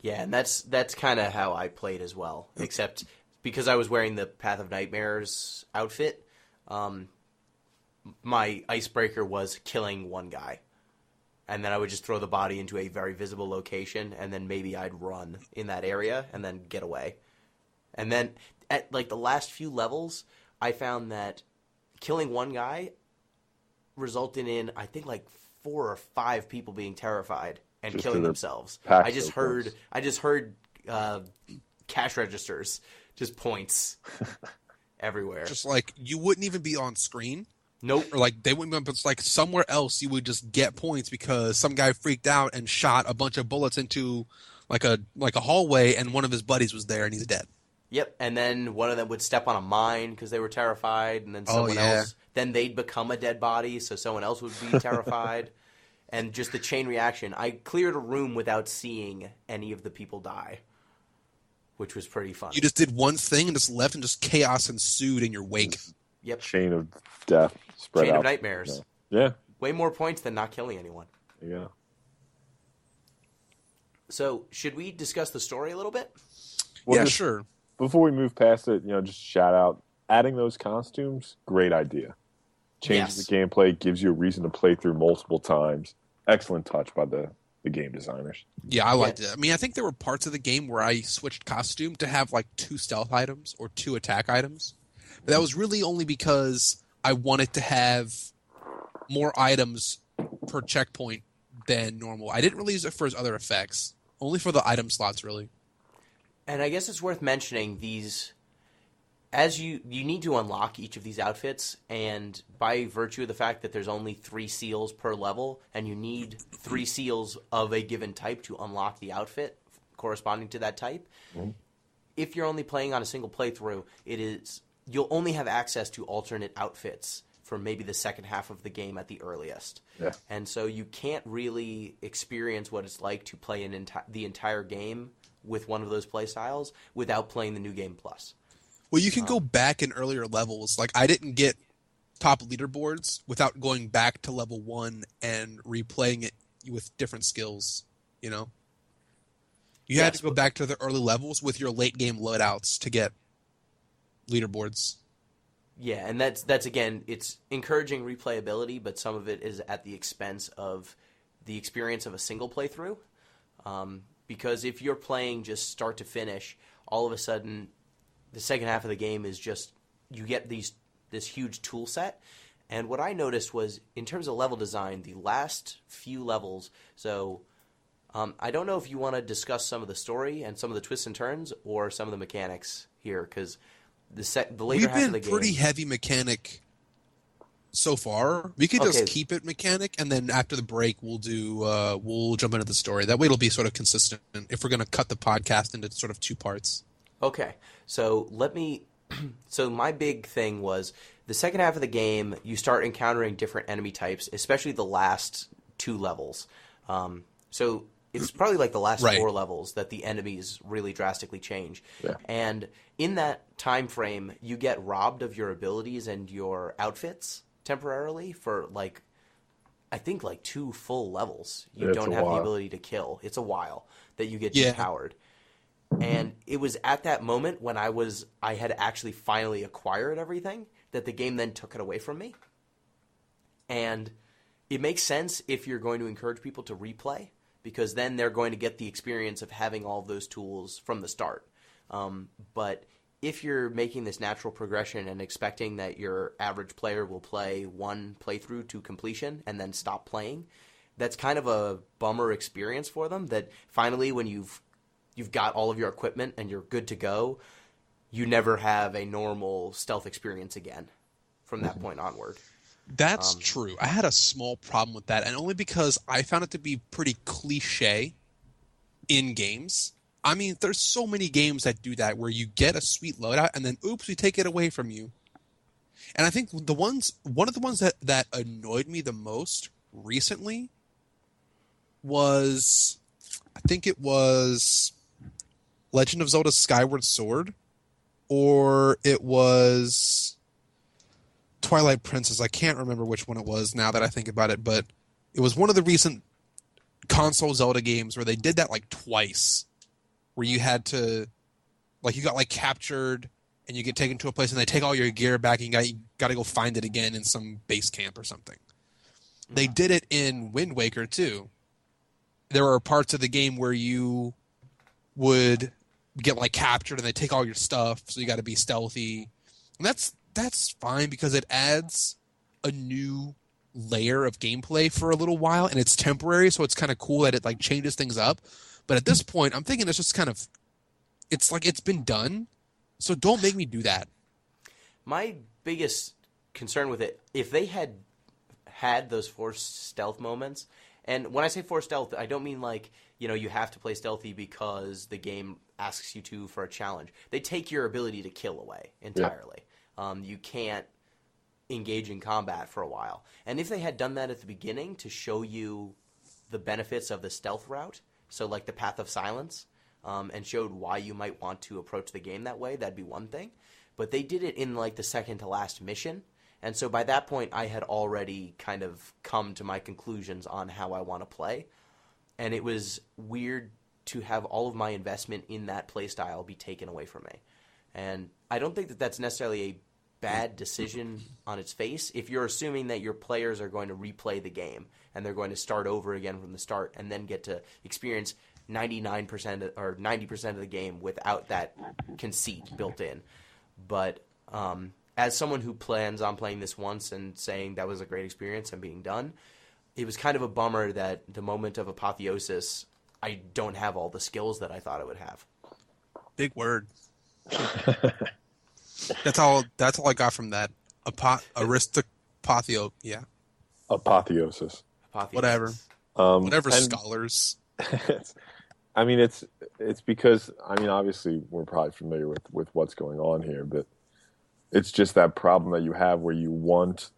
Yeah, and that's kind of how I played as well, except because I was wearing the Path of Nightmares outfit. My icebreaker was killing one guy. And then I would just throw the body into a very visible location, and then maybe I'd run in that area and then get away. And then at like the last few levels, I found that killing one guy resulted in, I think, like 4 or 5 people being terrified and Just killing 'cause themselves. they're I just heard cash registers, just points everywhere. Just like you wouldn't even be on screen. Nope. Or like they wouldn't be, but it's like somewhere else you would just get points because some guy freaked out and shot a bunch of bullets into like a hallway, and one of his buddies was there and he's dead. Yep, and then one of them would step on a mine because they were terrified, and then someone else, then they'd become a dead body, so someone else would be terrified. And just the chain reaction. I cleared a room without seeing any of the people die, which was pretty fun. You just did one thing and just left, and just chaos ensued in your wake. Yep. Chain of death spread out. Chain of nightmares. Yeah. Way more points than not killing anyone. Yeah. So, should we discuss the story a little bit? Well, yeah, just sure. Before we move past it, just shout out adding those costumes. Great idea. Changes the gameplay, gives you a reason to play through multiple times. Excellent touch by the game designers. Yeah, I liked it. I mean, I think there were parts of the game where I switched costume to have like 2 stealth items or 2 attack items. But that was really only because I wanted to have more items per checkpoint than normal. I didn't really use it for his other effects. Only for the item slots, really. And I guess it's worth mentioning these, as you need to unlock each of these outfits, and by virtue of the fact that there's only 3 seals per level, and you need 3 seals of a given type to unlock the outfit corresponding to that type, if you're only playing on a single playthrough, you'll only have access to alternate outfits for maybe the second half of the game at the earliest. Yeah. And so you can't really experience what it's like to play the entire game with one of those play styles without playing the New Game Plus. Well, you can go back in earlier levels. Like, I didn't get top leaderboards without going back to level 1 and replaying it with different skills, you know? You had Yes, to go back to the early levels with your late game loadouts to get leaderboards. Yeah, and that's again, it's encouraging replayability, but some of it is at the expense of the experience of a single playthrough. Because if you're playing just start to finish, all of a sudden, the second half of the game is just you get this huge tool set. And what I noticed was, in terms of level design, the last few levels. So I don't know if you want to discuss some of the story and some of the twists and turns, or some of the mechanics here, because the later half of the game. We've been pretty heavy mechanic so far. We could just keep it mechanic, and then after the break, we'll jump into the story. That way, it'll be sort of consistent. If we're going to cut the podcast into sort of 2 parts. Okay, so So my big thing was the second half of the game. You start encountering different enemy types, especially the last 2 levels. So it's probably like the last 4 levels that the enemies really drastically change. Yeah. And in that time frame, you get robbed of your abilities and your outfits temporarily for I think 2 full levels. You don't have the ability to kill. It's a while that you get depowered. And it was at that moment when I had actually finally acquired everything that the game then took it away from me. And it makes sense if you're going to encourage people to replay, because then they're going to get the experience of having all of those tools from the start. But if you're making this natural progression and expecting that your average player will play 1 playthrough to completion and then stop playing, that's kind of a bummer experience for them, that finally when you've got all of your equipment and you're good to go, you never have a normal stealth experience again from that point onward. That's true. I had a small problem with that, and only because I found it to be pretty cliche in games. I mean, there's so many games that do that, where you get a sweet loadout and then, oops, we take it away from you. And I think one of the ones that annoyed me the most recently was, I think it was Legend of Zelda Skyward Sword, or it was Twilight Princess. I can't remember which one it was now that I think about it, but it was one of the recent console Zelda games where they did that twice, where you had to, you got captured and you get taken to a place and they take all your gear back and you got to go find it again in some base camp or something. They did it in Wind Waker too. There were parts of the game where you would get captured and they take all your stuff, so you got to be stealthy. And that's fine, because it adds a new layer of gameplay for a little while, and it's temporary, so it's kind of cool that it changes things up. But at this point, I'm thinking it's just kind of, it's it's been done, so don't make me do that. My biggest concern with it, if they had those forced stealth moments, and when I say forced stealth, I don't mean you have to play stealthy because the game asks you to for a challenge. They take your ability to kill away entirely. Yeah. You can't engage in combat for a while. And if they had done that at the beginning to show you the benefits of the stealth route, so the Path of Silence, and showed why you might want to approach the game that way, that'd be one thing. But they did it in the second to last mission. And so by that point, I had already kind of come to my conclusions on how I want to play. And it was weird to have all of my investment in that playstyle be taken away from me. And I don't think that that's necessarily a bad decision on its face if you're assuming that your players are going to replay the game and they're going to start over again from the start and then get to experience 99% or 90% of the game without that conceit built in. But as someone who plans on playing this once and saying that was a great experience and being done, it was kind of a bummer that the moment of apotheosis, I don't have all the skills that I thought I would have. Big word. That's all I got from that. Yeah. Apotheosis. Whatever. Whatever, scholars. I mean, it's because, obviously we're probably familiar with what's going on here, but it's just that problem that you have where you want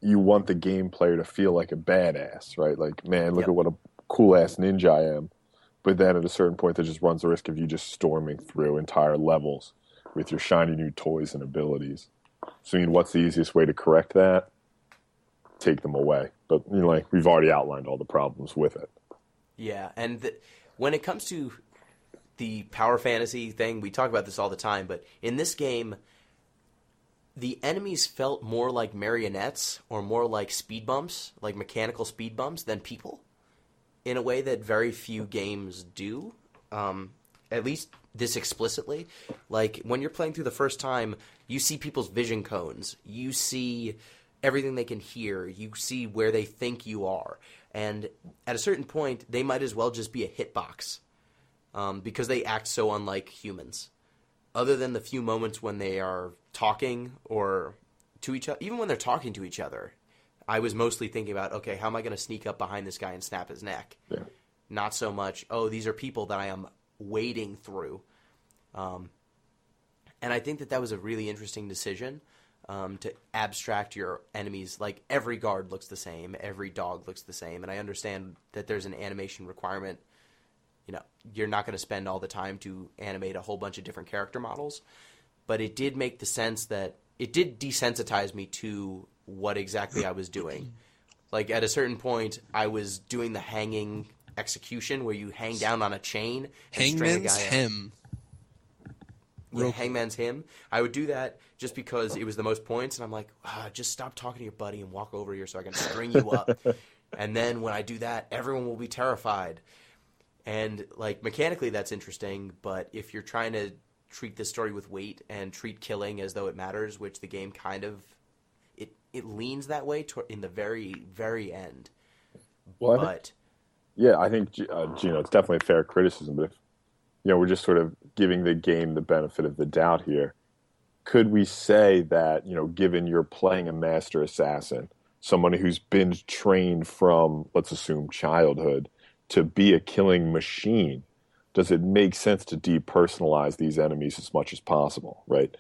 the game player to feel like a badass, right? Man, look at what a cool ass ninja I am. But then at a certain point, that just runs the risk of you just storming through entire levels with your shiny new toys and abilities. So, what's the easiest way to correct that? Take them away. But, we've already outlined all the problems with it. Yeah, and when it comes to the power fantasy thing, we talk about this all the time, but in this game, the enemies felt more like marionettes or more like speed bumps, like mechanical speed bumps, than people, in a way that very few games do, at least this explicitly. Like, when you're playing through the first time, you see people's vision cones, you see everything they can hear, you see where they think you are, and at a certain point, they might as well just be a hitbox, because they act so unlike humans. Other than the few moments when they are talking or to each other, even when they're talking to each other, I was mostly thinking about, okay, how am I going to sneak up behind this guy and snap his neck? Yeah. Not so much, oh, these are people that I am wading through. And I think that was a really interesting decision, to abstract your enemies. Like, every guard looks the same, every dog looks the same, and I understand that there's an animation requirement. You're not going to spend all the time to animate a whole bunch of different character models, but it did make the sense that it did desensitize me to what exactly I was doing. Like, at a certain point, I was doing the hanging execution where you hang down on a chain and string a guy Hangman's Hymn. Yeah, Hangman's Hymn. I would do that just because it was the most points, and I'm like, just stop talking to your buddy and walk over here so I can string you up. And then when I do that, everyone will be terrified. And, like, mechanically that's interesting, but if you're trying to treat this story with weight and treat killing as though it matters, which the game kind of, it leans that way in the very, very end. Well, I think, Gino, it's definitely a fair criticism, but if, we're just sort of giving the game the benefit of the doubt here, could we say that, given you're playing a master assassin, somebody who's been trained from, let's assume, childhood, to be a killing machine, does it make sense to depersonalize these enemies as much as possible, right?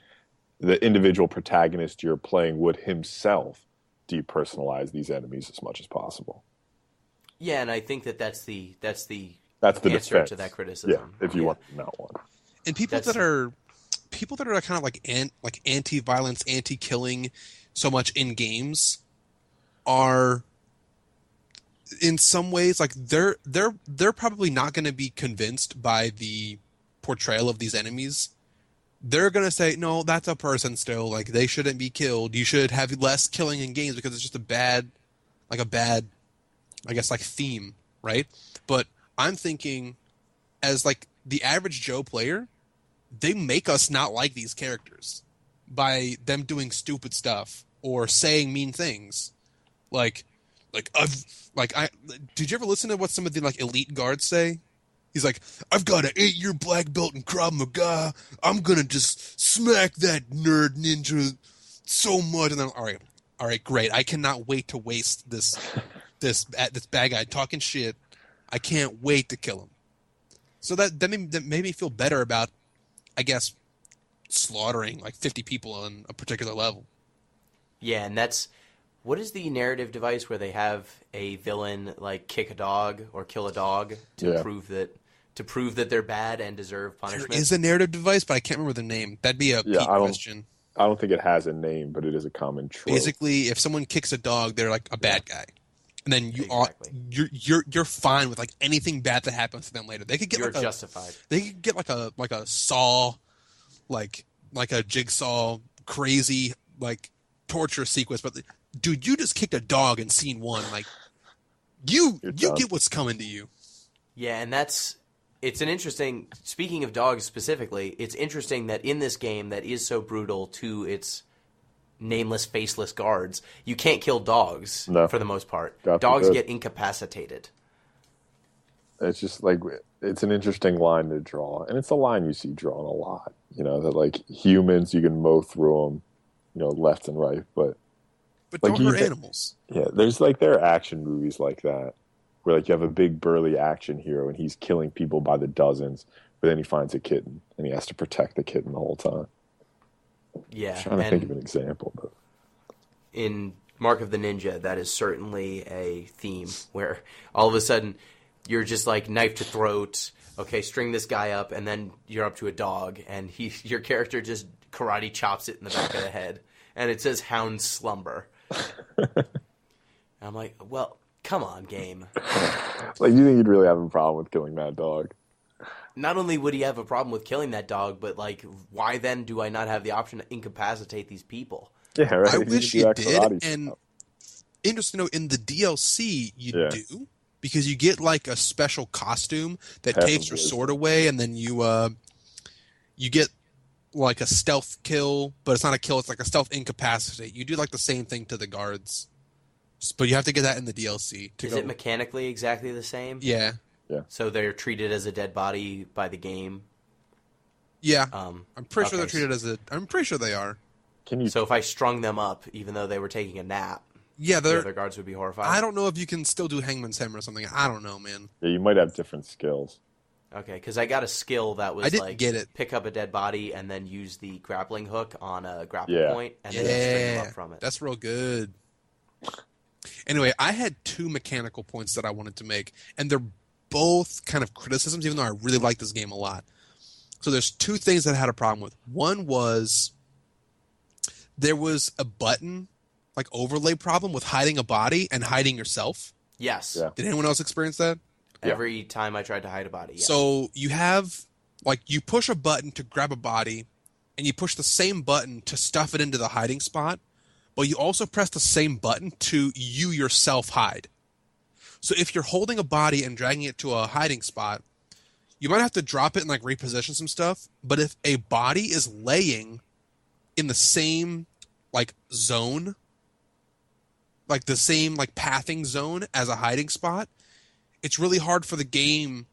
The individual protagonist you're playing would himself depersonalize these enemies as much as possible. Yeah, and I think that's the answer defense to that criticism. Yeah, if you want to know one. And people that are kind of like anti-violence, anti-killing so much in games are, in some ways, like they're probably not going to be convinced by the portrayal of these enemies. They're going to say, no, that's a person still. Like, they shouldn't be killed. You should have less killing in games because it's just a bad, I guess, like, theme, right? But I'm thinking, as, like, the average Joe player, they make us not like these characters by them doing stupid stuff or saying mean things. Did you ever listen to what some of the, like, elite guards say? He's like, I've got an 8-year black belt in Krav Maga. I'm gonna just smack that nerd ninja so much. And then, all right, great. I cannot wait to waste this bad guy talking shit. I can't wait to kill him. So that made me feel better about, I guess, slaughtering like 50 people on a particular level. Yeah, and what is the narrative device where they have a villain like kick a dog or kill a dog to prove that they're bad and deserve punishment? There is a narrative device, but I can't remember the name. That'd be a Pete question. I don't think it has a name, but it is a common trope. Basically, if someone kicks a dog, they're like a bad guy, and then you're fine with like anything bad that happens to them later. They could get justified. They could get like a saw, like a jigsaw, crazy like torture sequence. But dude, you just kicked a dog in scene 1. Like you get what's coming to you. Yeah, and it's an interesting. Speaking of dogs specifically, it's interesting that in this game that is so brutal to its nameless, faceless guards, you can't kill dogs for the most part. Dogs get incapacitated. It's just like, it's an interesting line to draw, and it's a line you see drawn a lot. That like humans, you can mow through them, left and right, but like, dogs are animals. Yeah, there are action movies like that, where like you have a big burly action hero and he's killing people by the dozens, but then he finds a kitten and he has to protect the kitten the whole time. Yeah, I'm trying to think of an example, but in Mark of the Ninja, that is certainly a theme where all of a sudden you're just like knife to throat. Okay, string this guy up, and then you're up to a dog, and your character just karate chops it in the back of the head, and it says Hound Slumber. And I'm like, well, come on, game. Like, you think you'd really have a problem with killing that dog? Not only would he have a problem with killing that dog, but like, why then do I not have the option to incapacitate these people? Yeah, right. I You wish do you that did, karate and stuff. interesting to know, in the DLC you Yeah. do, because you get like a special costume that Half takes of your wisdom. sword away, and then you get like a stealth kill, but it's not a kill, it's like a stealth incapacitate. You do like the same thing to the guards, but you have to get that in the DLC to Is go. it mechanically exactly the same? Yeah. So they're treated as a dead body by the game? Yeah. Um, I'm pretty sure they're okay. treated as a... I'm pretty sure they are. Can you? So if I strung them up, even though they were taking a nap, Yeah, the they're... other guards would be horrified? I don't know if you can still do Hangman's Hammer or something. I don't know, man. Yeah, you might have different skills. Okay, because I got a skill that was I didn't like get it. pick up a dead body and then use the grappling hook on a grapple Yeah. point and then string them Yeah, up from it. that's real good. Anyway, I had two mechanical points that I wanted to make, and they're both kind of criticisms, even though I really like this game a lot. So there's two things that I had a problem with. One was there was a button, like overlay problem with hiding a body and hiding yourself. Yes. Yeah. Did anyone else experience that? Every time I tried to hide a body. Yes. So you have, like, you push a button to grab a body, and you push the same button to stuff it into the hiding spot, but you also press the same button to you yourself hide. So if you're holding a body and dragging it to a hiding spot, you might have to drop it and like reposition some stuff. But if a body is laying in the same like zone, like the same like pathing zone as a hiding spot, it's really hard for the game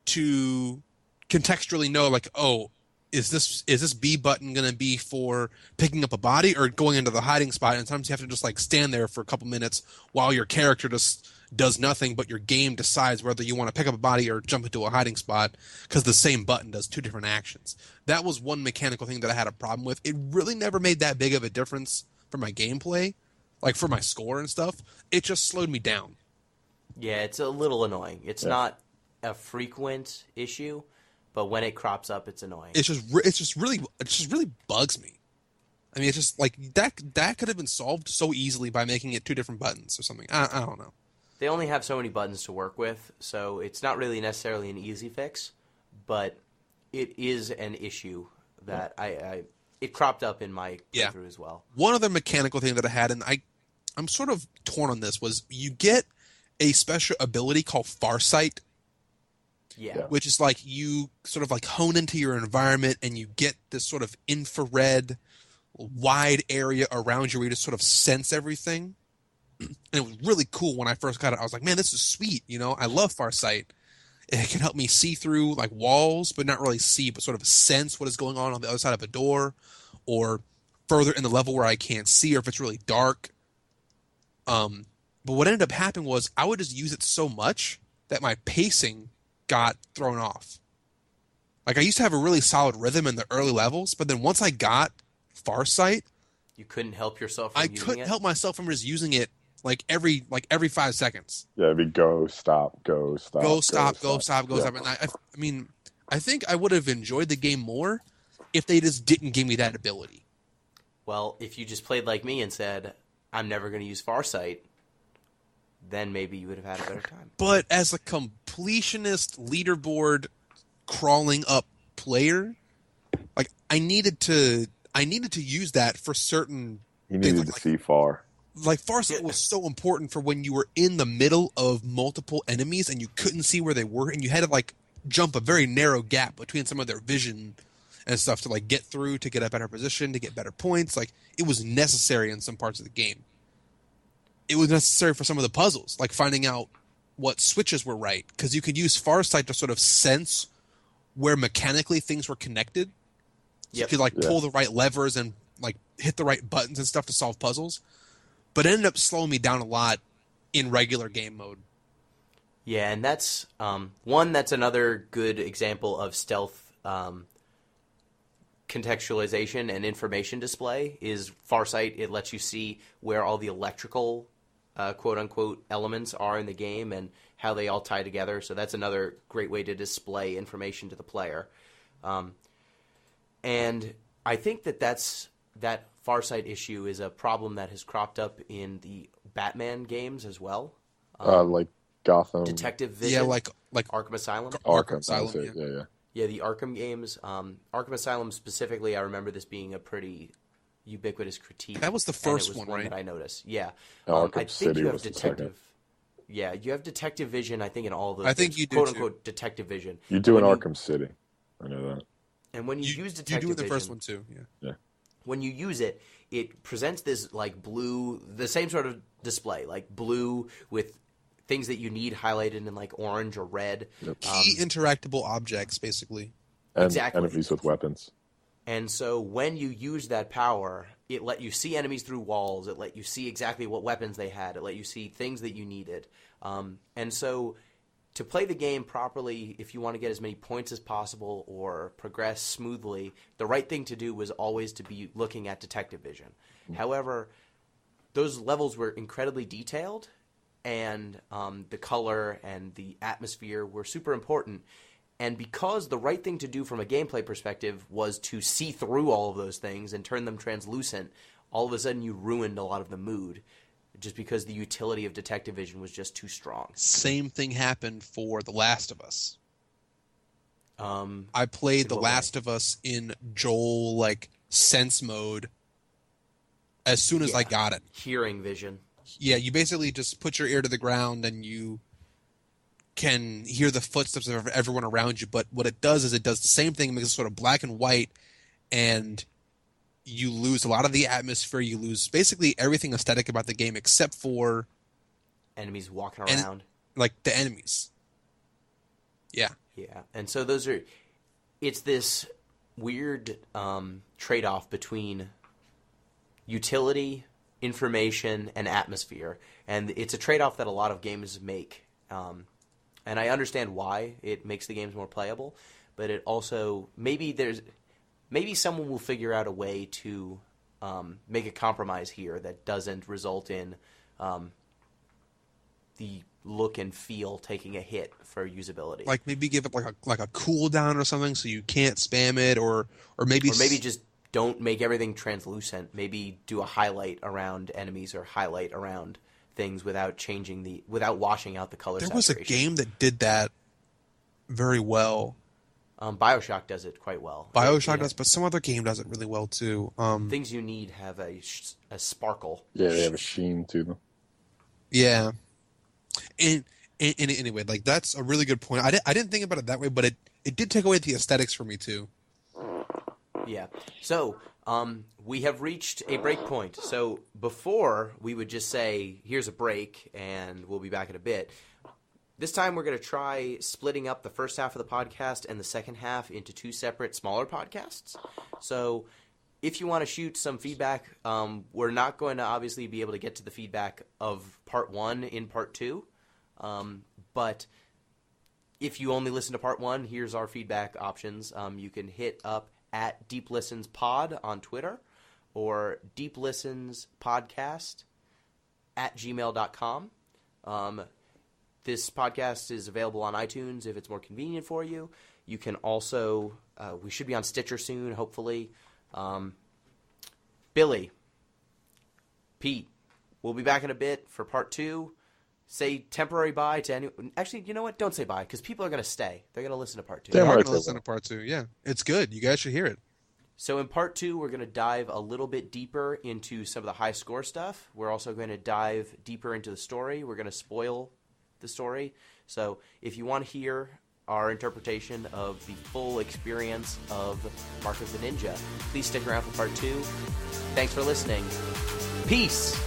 to contextually know like, oh, is this B button going to be for picking up a body or going into the hiding spot? And sometimes you have to just like stand there for a couple minutes while your character just does nothing, but your game decides whether you want to pick up a body or jump into a hiding spot because the same button does two different actions. That was one mechanical thing that I had a problem with. It really never made that big of a difference for my gameplay, like for my score and stuff. It just slowed me down. Yeah, it's a little annoying. It's Yeah. not a frequent issue, but when it crops up, it's annoying. It just really bugs me. I mean, it's just like that could have been solved so easily by making it two different buttons or something. I don't know. They only have so many buttons to work with, so it's not really necessarily an easy fix, but it is an issue that it cropped up in my Yeah. playthrough as well. One other mechanical thing that I had, and I'm sort of torn on this, was you get a special ability called Farsight, Yeah. Yeah. which is like you sort of like hone into your environment and you get this sort of infrared wide area around you where you just sort of sense everything. And it was really cool when I first got it. I was like, man, this is sweet. You know, I love Farsight. It can help me see through like walls, but not really see, but sort of sense what is going on the other side of a door or further in the level where I can't see or if it's really dark. But what ended up happening was I would just use it so much that my pacing got thrown off. Like I used to have a really solid rhythm in the early levels, but then once I got Farsight, You couldn't help yourself from I using couldn't it? help myself from just using it like every 5 seconds. Yeah, it'd be go, stop, go, stop. Go, stop, go, stop, go, Yeah. stop. And I mean, I think I would have enjoyed the game more if they just didn't give me that ability. Well, if you just played like me and said, I'm never going to use Farsight, then maybe you would have had a better time. But as a completionist leaderboard crawling up player, like I needed to use that for certain He things. needed to see far. Like Farsight was so important for when you were in the middle of multiple enemies and you couldn't see where they were and you had to like jump a very narrow gap between some of their vision and stuff to like get through, to get a better position, to get better points. Like it was necessary in some parts of the game. It was necessary for some of the puzzles, like finding out what switches were right, because you could use Farsight to sort of sense where mechanically things were connected. So you could like pull the right levers and like hit the right buttons and stuff to solve puzzles. But it ended up slowing me down a lot in regular game mode. Yeah, and that's that's another good example of stealth contextualization and information display is Farsight. It lets you see where all the electrical quote-unquote elements are in the game and how they all tie together. So that's another great way to display information to the player. And I think that Farsight issue is a problem that has cropped up in the Batman games as well. Like Gotham. Detective Vision. Yeah, like Arkham Asylum. Arkham Asylum, that's it. Yeah. Yeah, the Arkham games. Arkham Asylum specifically, I remember this being a pretty ubiquitous critique. That was the and first it was one, one right? that I noticed. Yeah. Arkham I think City you have was the Detective. Yeah, you have Detective Vision, I think, in all those I think games, you do, quote-unquote Detective Vision. You do in When Arkham City. I know that. And when you use You Detective do in the Vision, first one too. Yeah. when you use it, it presents this like blue, the same sort of display, like blue with things that you need highlighted in like orange or red. Yep. Key interactable objects, basically. And Exactly. enemies with weapons. And so when you use that power, it let you see enemies through walls. It let you see exactly what weapons they had. It let you see things that you needed. And so to play the game properly, if you want to get as many points as possible or progress smoothly, the right thing to do was always to be looking at Detective Vision. However, those levels were incredibly detailed, and the color and the atmosphere were super important. And because the right thing to do from a gameplay perspective was to see through all of those things and turn them translucent, all of a sudden you ruined a lot of the mood just because the utility of Detective Vision was just too strong. Same thing happened for The Last of Us. I played in The what Last of Us in Joel like sense mode as soon as I Yeah. got it. Hearing vision. Yeah, you basically just put your ear to the ground and you can hear the footsteps of everyone around you. But what it does is it does the same thing, makes it sort of black and white, and you lose a lot of the atmosphere. You lose basically everything aesthetic about the game except for Enemies walking around. like the enemies. Yeah. Yeah, and so it's this weird trade-off between utility, information, and atmosphere. And it's a trade-off that a lot of games make. And I understand why it makes the games more playable, but it also, maybe someone will figure out a way to make a compromise here that doesn't result in the look and feel taking a hit for usability. Like maybe give it like a cooldown or something so you can't spam it, or maybe just don't make everything translucent. Maybe do a highlight around enemies or highlight around things without washing out the color There saturation. was a game that did that very well. BioShock does it quite well. BioShock does, but some other game does it really well too. Things you need have a sparkle. Yeah, they have a sheen to them. Yeah. And anyway, like that's a really good point. I didn't think about it that way, but it did take away the aesthetics for me too. Yeah. So we have reached a break point. So before we would just say, here's a break and we'll be back in a bit. This time we're going to try splitting up the first half of the podcast and the second half into two separate smaller podcasts. So if you want to shoot some feedback, we're not going to obviously be able to get to the feedback of part one in part two. But if you only listen to part one, here's our feedback options. You can hit up at Deep Listens Pod on Twitter or deeplistenspodcast@gmail.com. This podcast is available on iTunes if it's more convenient for you. You can also, we should be on Stitcher soon, hopefully. Billy, Pete, we'll be back in a bit for part two. Say temporary bye to anyone. Actually, you know what? Don't say bye, because people are going to stay. They're going to listen to part two. They Damn are right going to they listen will. to part two. Yeah, it's good. You guys should hear it. So in part two, we're going to dive a little bit deeper into some of the high score stuff. We're also going to dive deeper into the story. We're going to spoil the story. So if you want to hear our interpretation of the full experience of Mark of the Ninja, please stick around for part two. Thanks for listening. Peace!